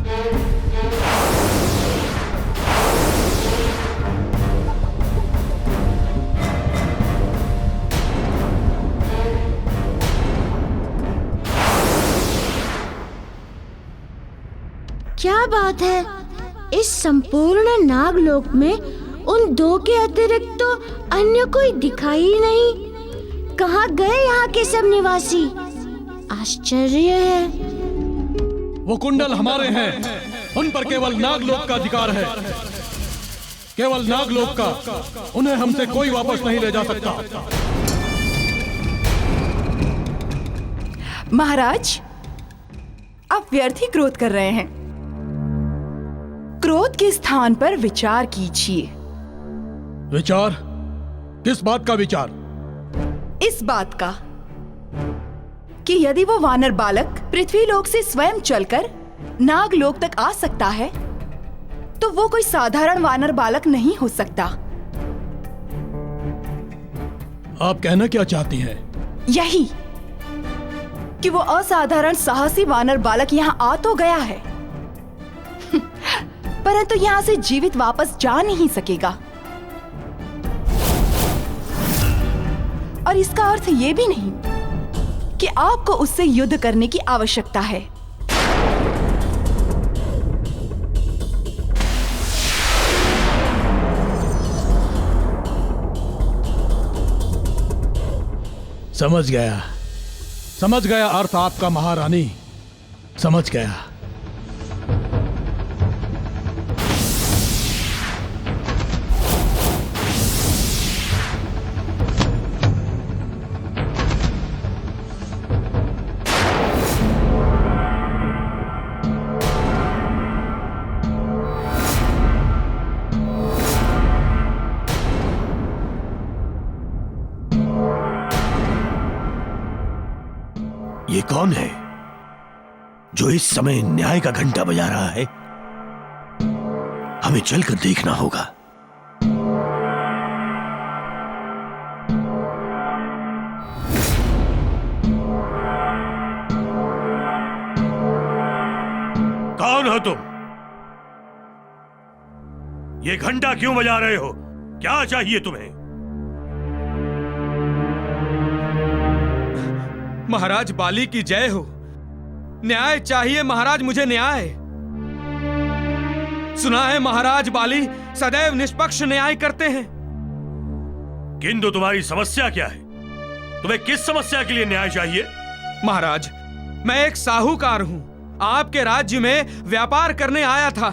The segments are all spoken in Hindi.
क्या बात है, इस संपूर्ण नागलोक में उन दो के अतिरिक्त तो अन्य कोई दिखाई ही नहीं। कहाँ गए यहाँ के सब निवासी? आश्चर्य है। वो कुंडल हमारे हैं, उन पर केवल नागलोक का अधिकार है, केवल नागलोक का। उन्हें हमसे कोई वापस नहीं ले जा सकता। महाराज, आप व्यर्थ ही क्रोध कर रहे हैं। क्रोध के स्थान पर विचार कीजिए। विचार? किस बात का विचार? इस बात का कि यदि वो वानर बालक पृथ्वीलोक से स्वयं चलकर नागलोक तक आ सकता है, तो वो कोई साधारण वानर बालक नहीं हो सकता। आप कहना क्या चाहती हैं? यही कि वो असाधारण साहसी वानर बालक यहाँ आ तो गया है, परंतु यहाँ से जीवित वापस जा नहीं सकेगा। और इसका अर्थ ये भी नहीं कि आपको उससे युद्ध करने की आवश्यकता है। समझ गया अर्थ आपका महारानी, समझ गया। ये कौन है जो इस समय न्याय का घंटा बजा रहा है? हमें चलकर देखना होगा। कौन हो तुम? ये घंटा क्यों बजा रहे हो? क्या चाहिए तुम्हें? महाराज बाली की जय हो। न्याय चाहिए महाराज, मुझे न्याय। सुना है महाराज बाली सदैव निष्पक्ष न्याय करते हैं। किंतु तुम्हारी समस्या क्या है? तुम्हें किस समस्या के लिए न्याय चाहिए? महाराज, मैं एक साहूकार हूं, आपके राज्य में व्यापार करने आया था,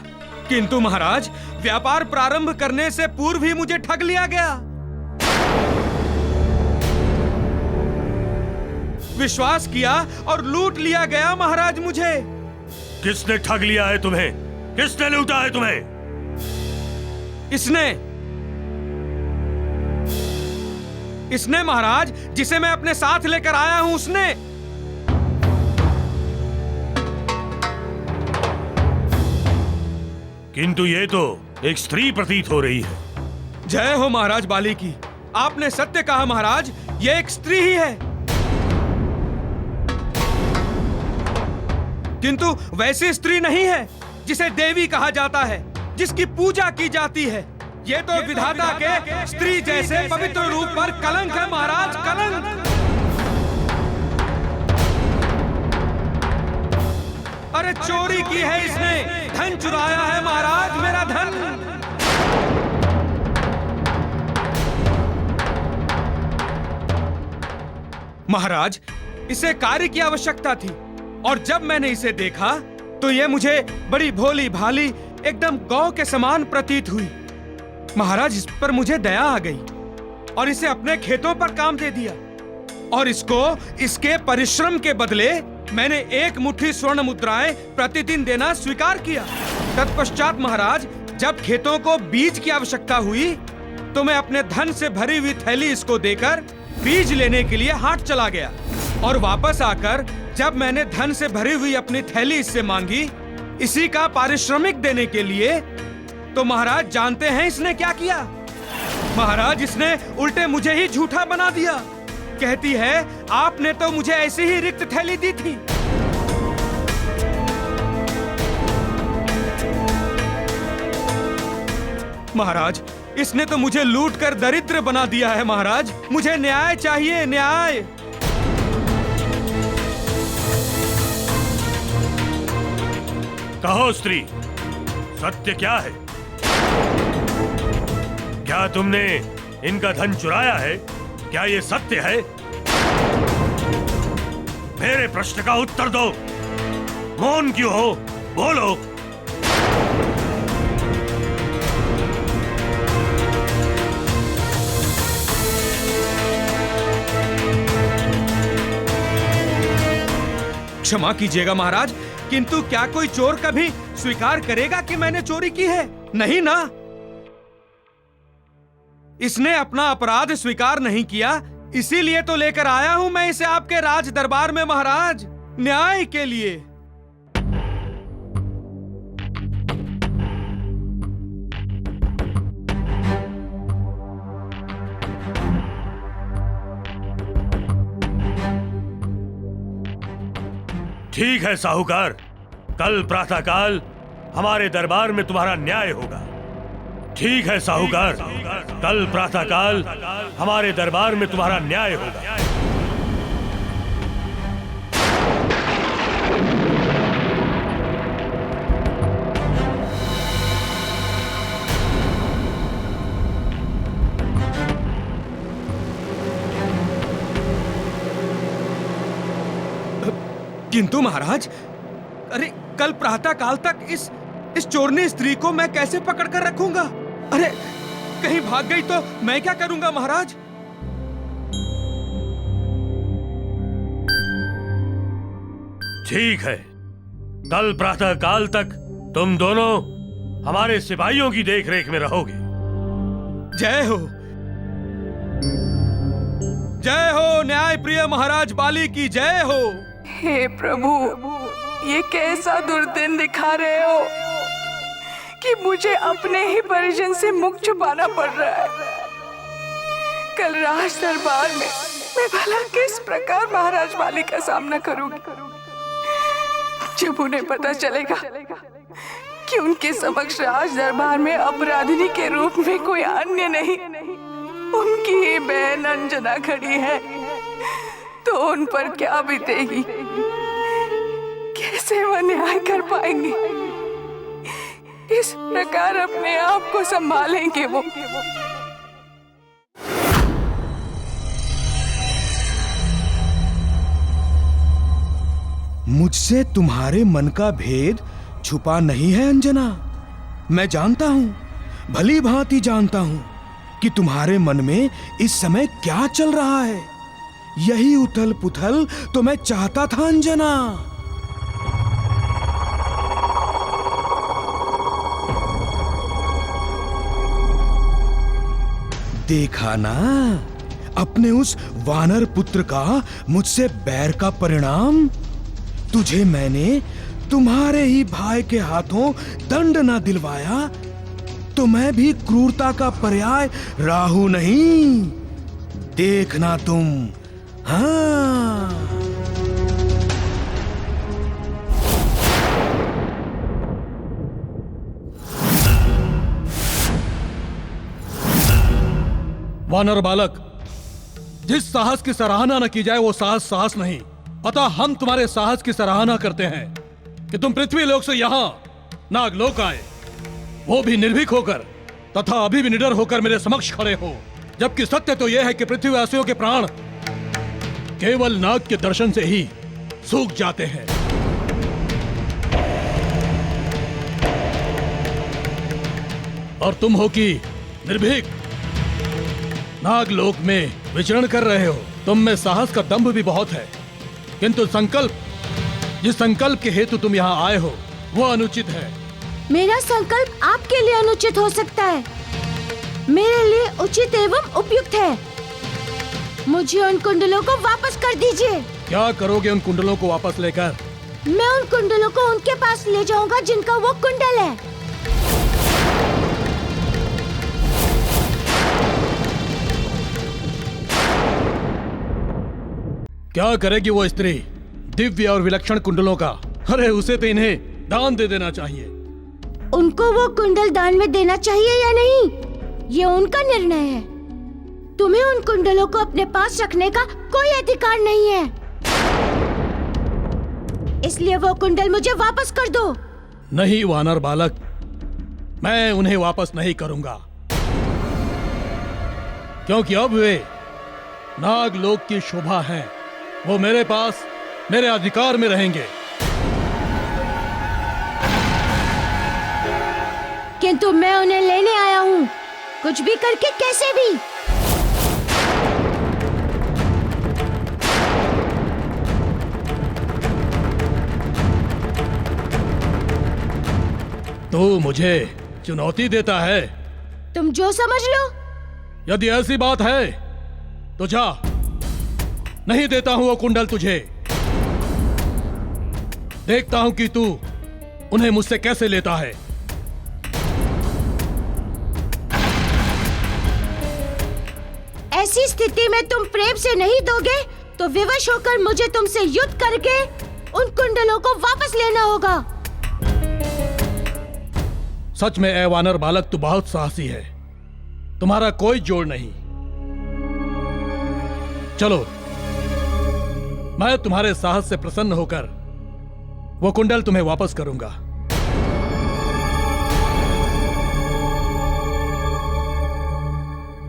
किंतु महाराज व्यापार प्रारंभ करने से पूर्व ही मुझे ठग लिया गया। विश्वास किया और लूट लिया गया महाराज मुझे। किसने ठग लिया है तुम्हें? किसने लूटा है तुम्हें? इसने महाराज, जिसे मैं अपने साथ लेकर आया हूं, उसने। किंतु ये तो एक स्त्री प्रतीत हो रही है। जय हो महाराज बाली की। आपने सत्य कहा महाराज, ये एक स्त्री ही है, किंतु वैसी स्त्री नहीं है जिसे देवी कहा जाता है, जिसकी पूजा की जाती है। ये तो विधाता के स्त्री जैसे पवित्र रूप पर कलंक है महाराज, कलंक। अरे चोरी की है इसने, धन चुराया है महाराज, मेरा धन। महाराज, इसे कार्य की आवश्यकता थी, और जब मैंने इसे देखा तो यह मुझे बड़ी भोली भाली एकदम गौ के समान प्रतीत हुई। महाराज, इस पर मुझे दया आ गई और इसे अपने खेतों पर काम दे दिया, और इसको इसके परिश्रम के बदले मैंने 1 मुट्ठी स्वर्ण मुद्राएं प्रतिदिन देना स्वीकार किया। तत्पश्चात महाराज, जब खेतों को बीज की आवश्यकता हुई तो मैं अपने धन से भरी हुई थैली इसको देकर बीज लेने के लिए हाट चला गया, और वापस आकर जब मैंने धन से भरी हुई अपनी थैली इससे मांगी, इसी का पारिश्रमिक देने के लिए, तो महाराज जानते हैं इसने क्या किया? महाराज, इसने उल्टे मुझे ही झूठा बना दिया। कहती है आपने तो मुझे ऐसी ही रिक्त थैली दी थी। महाराज, इसने तो मुझे लूट कर दरिद्र बना दिया है। महाराज, मुझे न्याय चाहिए, न्याय। कहो स्त्री, सत्य क्या है? क्या तुमने इनका धन चुराया है? क्या ये सत्य है? मेरे प्रश्न का उत्तर दो। मौन क्यों हो? बोलो। क्षमा कीजिएगा महाराज, किंतु क्या कोई चोर कभी स्वीकार करेगा कि मैंने चोरी की है? नहीं ना। इसने अपना अपराध स्वीकार नहीं किया, इसीलिए तो लेकर आया हूं मैं इसे आपके राज दरबार में महाराज, न्याय के लिए। ठीक है साहूकार, कल प्रातःकाल हमारे दरबार में तुम्हारा न्याय होगा। ठीक है साहूकार, कल प्रातःकाल हमारे दरबार में तुम्हारा न्याय होगा। किंतु महाराज, अरे कल प्रातः काल तक इस चोरनी स्त्री को मैं कैसे पकड़ कर रखूंगा? अरे कहीं भाग गई तो मैं क्या करूंगा महाराज? ठीक है, कल प्रातः काल तक तुम दोनों हमारे सिपाहियों की देखरेख में रहोगे। जय हो, जय हो, न्याय प्रिय महाराज बाली की जय हो। हे प्रभु, ये कैसा दुर्दिन दिखा रहे हो कि मुझे अपने ही परिजन से मुख छुपाना पड़ रहा है। कल राज दरबार में मैं भला किस प्रकार महाराज बाली का सामना करूंगी? जब उन्हें पता चलेगा कि उनके समक्ष राज दरबार में अपराधिनी के रूप में कोई अन्य नहीं, उनकी ही बहन अंजना खड़ी है, तो उन पर क्या बीतेगी? कैसे वो न्याय कर पाएंगे? इस प्रकार अपने आप को संभालेंगे वो? मुझसे तुम्हारे मन का भेद छुपा नहीं है अंजना। मैं जानता हूं, भली भांति जानता हूं कि तुम्हारे मन में इस समय क्या चल रहा है। यही उथल पुथल तो मैं चाहता था अंजना। देखा ना अपने उस वानर पुत्र का मुझसे बैर का परिणाम? तुझे मैंने तुम्हारे ही भाई के हाथों दंड ना दिलवाया तो मैं भी क्रूरता का पर्याय राहु नहीं। देखना तुम। हाँ, वानर बालक, जिस साहस की सराहना न की जाए वो साहस नहीं। अतः हम तुम्हारे साहस की सराहना करते हैं कि तुम पृथ्वी लोक से यहां नागलोक आए, वो भी निर्भीक होकर तथा अभी भी निडर होकर मेरे समक्ष खड़े हो। जबकि सत्य तो यह है कि पृथ्वीवासियों के प्राण केवल नाग के दर्शन से ही सूख जाते हैं। और तुम हो कि निर्भीक नागलोक में विचरण कर रहे हो। तुम में साहस का दंभ भी बहुत है, किंतु संकल्प, जिस संकल्प के हेतु तुम यहाँ आए हो वो अनुचित है। मेरा संकल्प आपके लिए अनुचित हो सकता है, मेरे लिए उचित एवं उपयुक्त है। मुझे उन कुंडलों को वापस कर दीजिए। क्या करोगे उन कुंडलों को वापस लेकर? मैं उन कुंडलों को उनके पास ले जाऊंगा जिनका वो कुंडल है। क्या करेगी वो स्त्री दिव्य और विलक्षण कुंडलों का? अरे उसे तो इन्हें दान दे देना चाहिए। उनको वो कुंडल दान में देना चाहिए या नहीं, ये उनका निर्णय है। तुम्हें उन कुंडलों को अपने पास रखने का कोई अधिकार नहीं है, इसलिए वो कुंडल मुझे वापस कर दो। नहीं वानर बालक, मैं उन्हें वापस नहीं करूंगा, क्योंकि अब वे नागलोक की शोभा हैं। वो मेरे पास, मेरे अधिकार में रहेंगे। किंतु मैं उन्हें लेने आया हूँ, कुछ भी करके, कैसे भी। तू मुझे चुनौती देता है? तुम जो समझ लो। यदि ऐसी बात है तो जा, नहीं देता हूं वो कुंडल तुझे। देखता हूं कि तू उन्हें मुझसे कैसे लेता है। ऐसी स्थिति में तुम प्रेम से नहीं दोगे तो विवश होकर मुझे तुमसे युद्ध करके उन कुंडलों को वापस लेना होगा। सच में ऐ वानर बालक, तू बहुत साहसी है, तुम्हारा कोई जोड़ नहीं। चलो, मैं तुम्हारे साहस से प्रसन्न होकर वो कुंडल तुम्हें वापस करूंगा।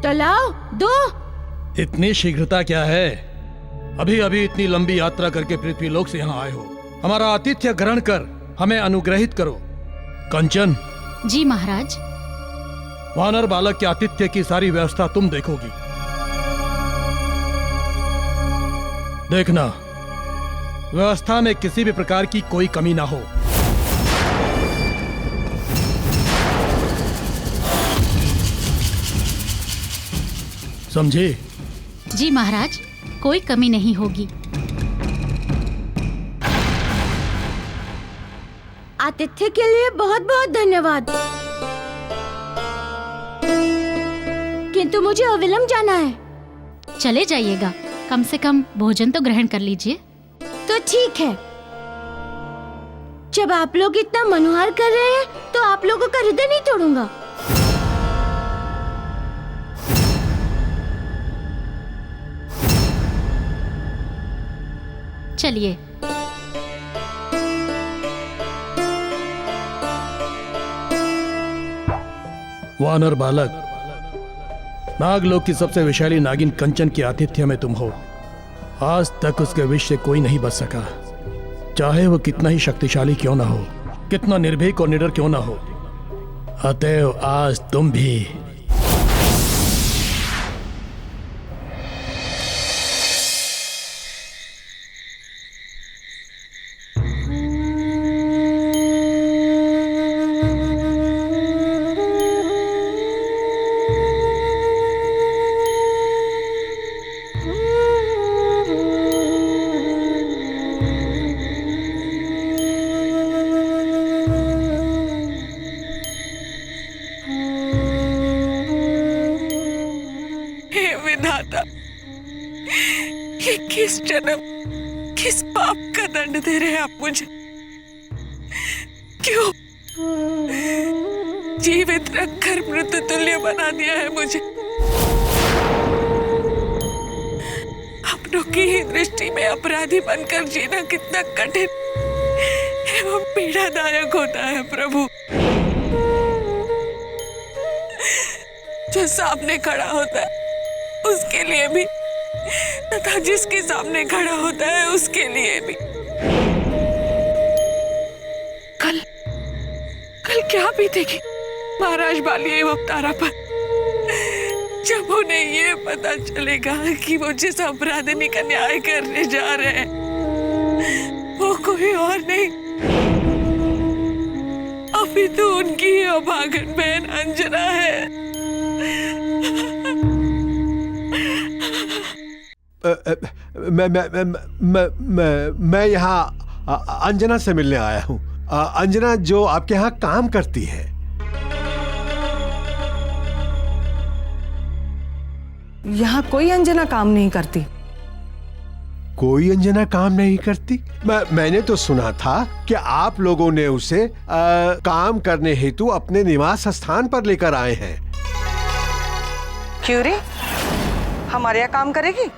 तो लाओ, दो। इतनी शीघ्रता क्या है? अभी अभी इतनी लंबी यात्रा करके पृथ्वीलोक से यहां आए हो। हमारा आतिथ्य ग्रहण कर हमें अनुग्रहित करो। कंचन। जी महाराज। वानर बालक के आतिथ्य की सारी व्यवस्था तुम देखोगी। देखना, व्यवस्था में किसी भी प्रकार की कोई कमी ना हो। समझे? जी महाराज, कोई कमी नहीं होगी। आतिथ्य के लिए बहुत बहुत धन्यवाद, किंतु मुझे अविलंब जाना है। चले जाइएगा, कम से कम भोजन तो ग्रहण कर लीजिए। तो ठीक है, जब आप लोग इतना मनोहार कर रहे हैं तो आप लोगों का हृदय नहीं तोड़ूंगा। चलिए। वानर बालक, नागलोक की सबसे विशाली नागिन कंचन के आतिथ्य में तुम हो। आज तक उसके विष से कोई नहीं बच सका, चाहे वो कितना ही शक्तिशाली क्यों ना हो, कितना निर्भीक और निडर क्यों ना हो। अतएव आज तुम भी। ये किस जन्म, किस पाप का दंड दे रहे हैं आप मुझे? क्यों जीवित रखकर मृत्यु तुल्य बना दिया है मुझे? अपनों की ही दृष्टि में अपराधी बनकर जीना कितना कठिन एवं पीड़ादायक होता है प्रभु। जो सामने खड़ा होता है उसके लिए भी, तथा जिसके सामने खड़ा होता है उसके लिए भी। कल क्या बीतेगी महाराज बाली एवं तारा पर, जब उन्हें ये पता चलेगा कि वो जिस अपराधिनी का न्याय करने जा रहे हैं वो कोई और नहीं, अभी तो उनकी ही अभागन बहन अंजना है। मैं यहाँ अंजना से मिलने आया हूँ। अंजना जो आपके यहाँ काम करती है। यहाँ कोई अंजना काम नहीं करती। कोई अंजना काम नहीं करती? मैंने तो सुना था कि आप लोगों ने उसे काम करने हेतु अपने निवास स्थान पर लेकर आए हैं। क्यों रे, हमारे यहाँ काम करेगी?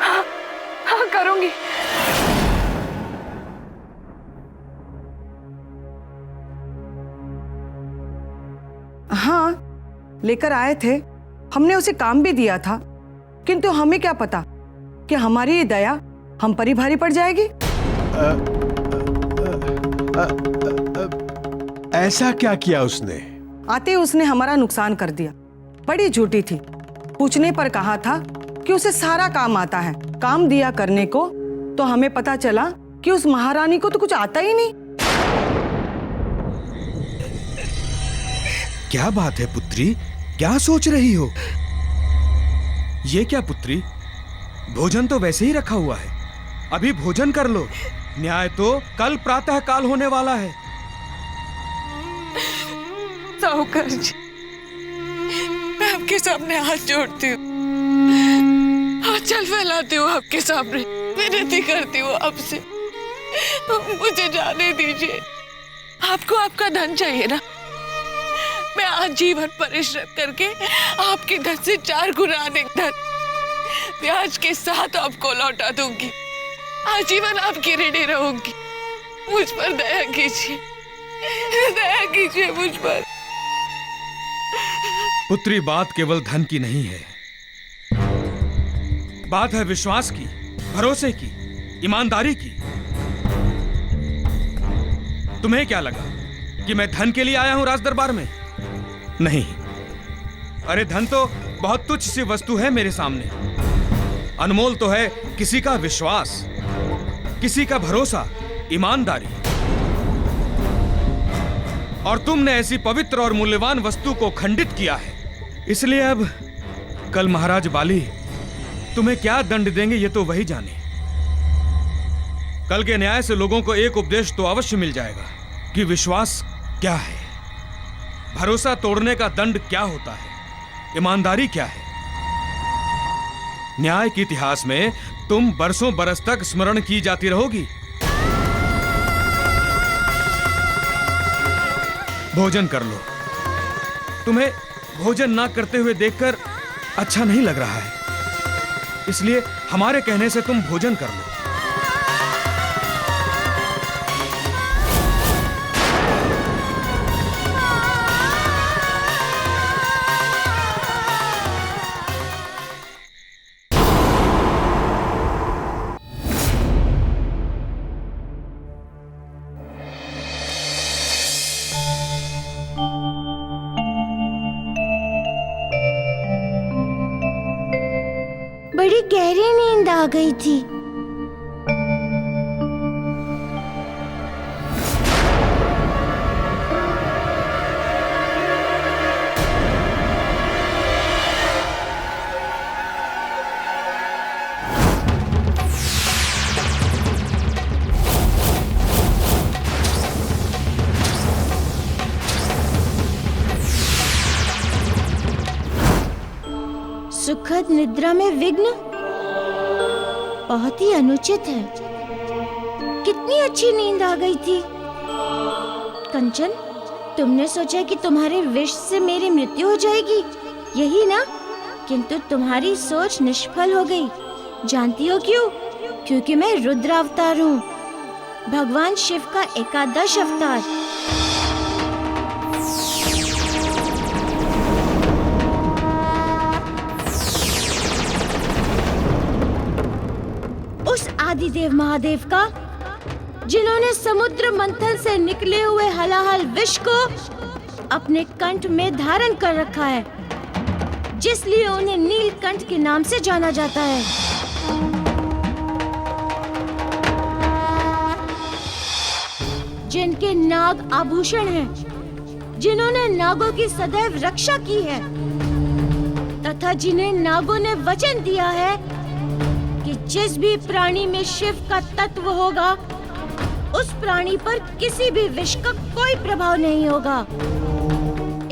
हाँ करूंगी। हाँ, लेकर आए थे, हमने उसे काम भी दिया था, किंतु हमें क्या पता कि हमारी ये दया हम पर ही भारी पड़ जाएगी। ऐसा क्या किया उसने? आते ही उसने हमारा नुकसान कर दिया। बड़ी झूठी थी, पूछने पर कहा था कि उसे सारा काम आता है। काम दिया करने को तो हमें पता चला कि उस महारानी को तो कुछ आता ही नहीं। क्या बात है पुत्री, क्या सोच रही हो? ये क्या पुत्री, भोजन तो वैसे ही रखा हुआ है, अभी भोजन कर लो। न्याय तो कल प्रातः काल होने वाला है। साहूकार जी, मैं आपके सामने हाथ जोड़ती हूँ, हाथ चल फैलाती हूँ आपके सामने, विनती करती हूँ आपसे, मुझे जाने दीजिए। आपको आपका धन चाहिए ना? मैं आजीवन परिश्रम करके आपके धन से 4 गुना अधिक धन ब्याज के साथ आपको लौटा दूंगी। आजीवन आपकी ऋणी रहूंगी। मुझ पर दया कीजिए, दया कीजिए मुझ पर। पुत्री, बात केवल धन की नहीं है, बात है विश्वास की, भरोसे की, ईमानदारी की। तुम्हें क्या लगा कि मैं धन के लिए आया हूं राज दरबार में? नहीं, अरे धन तो बहुत तुच्छ सी वस्तु है मेरे सामने। अनमोल तो है किसी का विश्वास, किसी का भरोसा, ईमानदारी। और तुमने ऐसी पवित्र और मूल्यवान वस्तु को खंडित किया है। इसलिए अब कल महाराज बाली तुम्हें क्या दंड देंगे ये तो वही जाने। कल के न्याय से लोगों को एक उपदेश तो अवश्य मिल जाएगा कि विश्वास क्या है, भरोसा तोड़ने का दंड क्या होता है, ईमानदारी क्या है। न्याय के इतिहास में तुम बरसों बरस तक स्मरण की जाती रहोगी। भोजन कर लो। तुम्हें भोजन ना करते हुए देखकर अच्छा नहीं लग रहा है, इसलिए हमारे कहने से तुम भोजन कर लो। बड़ी गहरी नींद आ गई थी। सुखद निद्रा में विघ्न बहुत ही अनुचित है। कितनी अच्छी नींद आ गई थी। कंचन, तुमने सोचा कि तुम्हारे विष से मेरी मृत्यु हो जाएगी, यही ना? किंतु तुम्हारी सोच निष्फल हो गई। जानती हो क्यों? क्योंकि मैं रुद्र अवतार हूँ, भगवान शिव का एकादश अवतार। उस आदिदेव महादेव का, जिन्होंने समुद्र मंथन से निकले हुए हलाहल विष को अपने कंठ में धारण कर रखा है, जिसलिए उन्हें नीलकंठ के नाम से जाना जाता है। जिनके नाग आभूषण हैं, जिन्होंने नागों की सदैव रक्षा की है, तथा जिन्हें नागों ने वचन दिया है कि जिस भी प्राणी में शिव का तत्व होगा, उस प्राणी पर किसी भी विष का कोई प्रभाव नहीं होगा।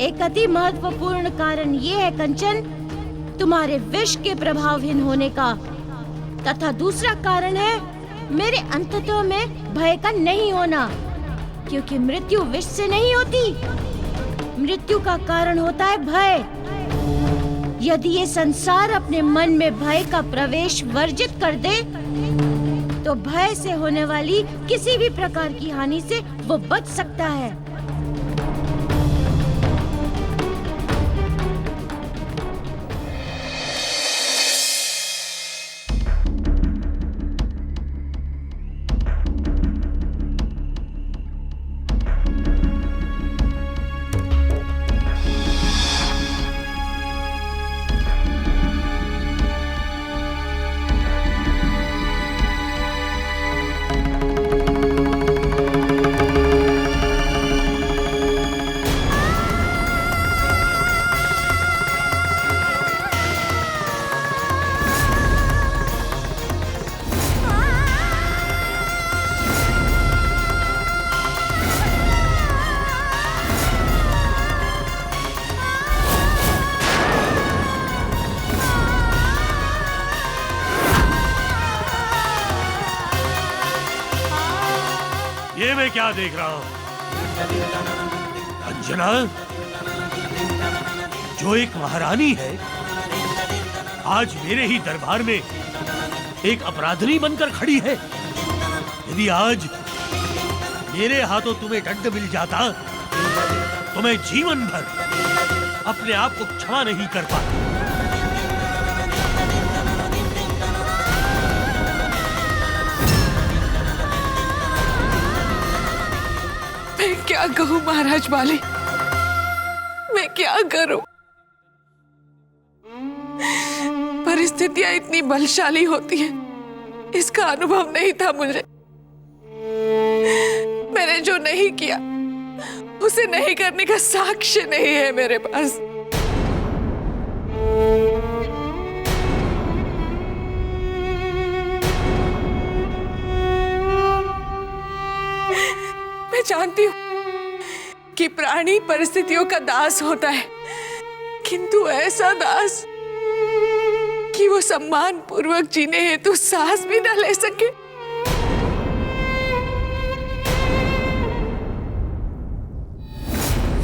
एक अति महत्वपूर्ण कारण ये है कंचन तुम्हारे विष के प्रभावहीन होने का, तथा दूसरा कारण है मेरे अंतत्व में भय का नहीं होना, क्योंकि मृत्यु विष से नहीं होती। मृत्यु का कारण होता है भय। यदि ये संसार अपने मन में भय का प्रवेश वर्जित कर दे, तो भय से होने वाली किसी भी प्रकार की हानि से वो बच सकता है। ये मैं क्या देख रहा हूं? अंजना, जो एक महारानी है, आज मेरे ही दरबार में एक अपराधिनी बनकर खड़ी है। यदि आज मेरे हाथों तुम्हें दंड मिल जाता तो मैं जीवन भर अपने आप को क्षमा नहीं कर पाता। मैं क्या कहूँ महाराज बाली, मैं क्या करूं? परिस्थितियां इतनी बलशाली होती हैं, इसका अनुभव नहीं था मुझे। मैंने जो नहीं किया उसे नहीं करने का साक्ष्य नहीं है मेरे पास। मैं जानती हूं कि प्राणी परिस्थितियों का दास होता है, किंतु ऐसा दास कि वो सम्मान पूर्वक जीने हेतु साहस भी न ले सके।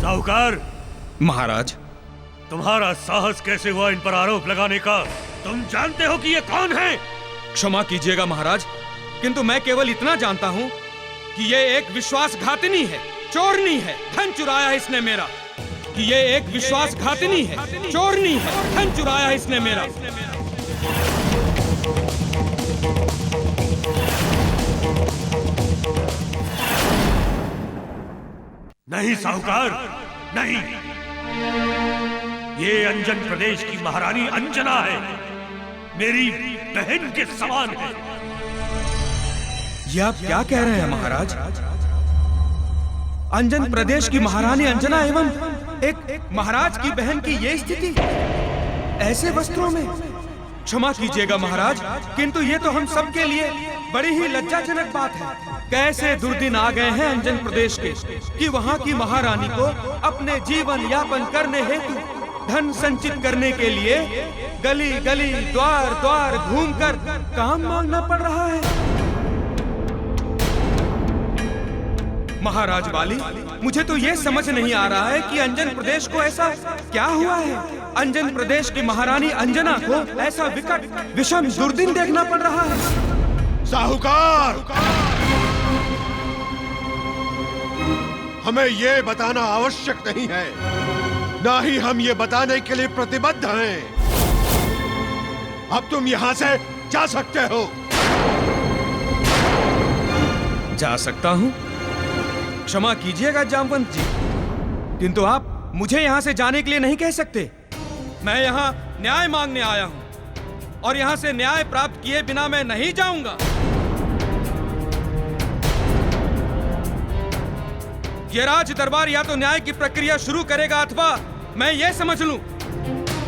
साहूकार महाराज, तुम्हारा साहस कैसे हुआ इन पर आरोप लगाने का? तुम जानते हो कि ये कौन है? क्षमा कीजिएगा महाराज, किंतु मैं केवल इतना जानता हूं कि ये एक विश्वासघातिनी है, चोरनी है, धन चुराया इसने मेरा। कि ये एक विश्वासघातिनी है, चोरनी है, धन चुराया इसने मेरा। नहीं साहूकार, नहीं। ये अंजन प्रदेश की महारानी अंजना है, मेरी बहन के समान है। ये आप क्या कह रहे हैं महाराज? अंजन प्रदेश की महारानी अंजना एवं एक महाराज की बहन की ये स्थिति, ऐसे वस्त्रों में? क्षमा कीजिएगा महाराज, किंतु ये तो हम सबके लिए बड़ी ही लज्जाजनक बात है। कैसे दुर्दिन आ गए हैं अंजन प्रदेश के कि वहाँ की महारानी को अपने जीवन यापन करने हेतु धन संचित करने के लिए गली गली द्वार द्वार घूमकर काम मांगना पड़ रहा है। महाराज बाली, मुझे तो ये समझ नहीं आ रहा है कि अंजन प्रदेश को ऐसा क्या हुआ है। अंजन प्रदेश की महारानी अंजना को ऐसा विकट विषम दुर्दिन देखना पड़ रहा है। साहूकार, हमें ये बताना आवश्यक नहीं है, ना ही हम ये बताने के लिए प्रतिबद्ध हैं। अब तुम यहाँ से जा सकते हो। जा सकता हूँ? क्षमा कीजिएगा जामवंत जी, किंतु आप मुझे यहाँ से जाने के लिए नहीं कह सकते। मैं यहाँ न्याय मांगने आया हूँ और यहाँ से न्याय प्राप्त किए बिना मैं नहीं जाऊंगा। ये राज दरबार या तो न्याय की प्रक्रिया शुरू करेगा अथवा मैं ये समझ लूं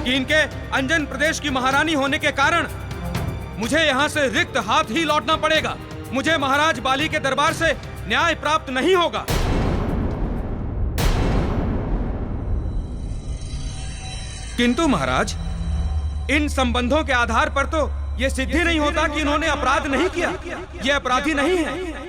कि इनके अंजन प्रदेश की महारानी होने के कारण मुझे यहाँ से रिक्त हाथ ही लौटना पड़ेगा। मुझे महाराज बाली के दरबार से न्याय प्राप्त नहीं होगा। किंतु महाराज, इन संबंधों के आधार पर तो ये सिद्ध ही नहीं होता कि इन्होंने अपराध नहीं किया। ये अपराधी नहीं है।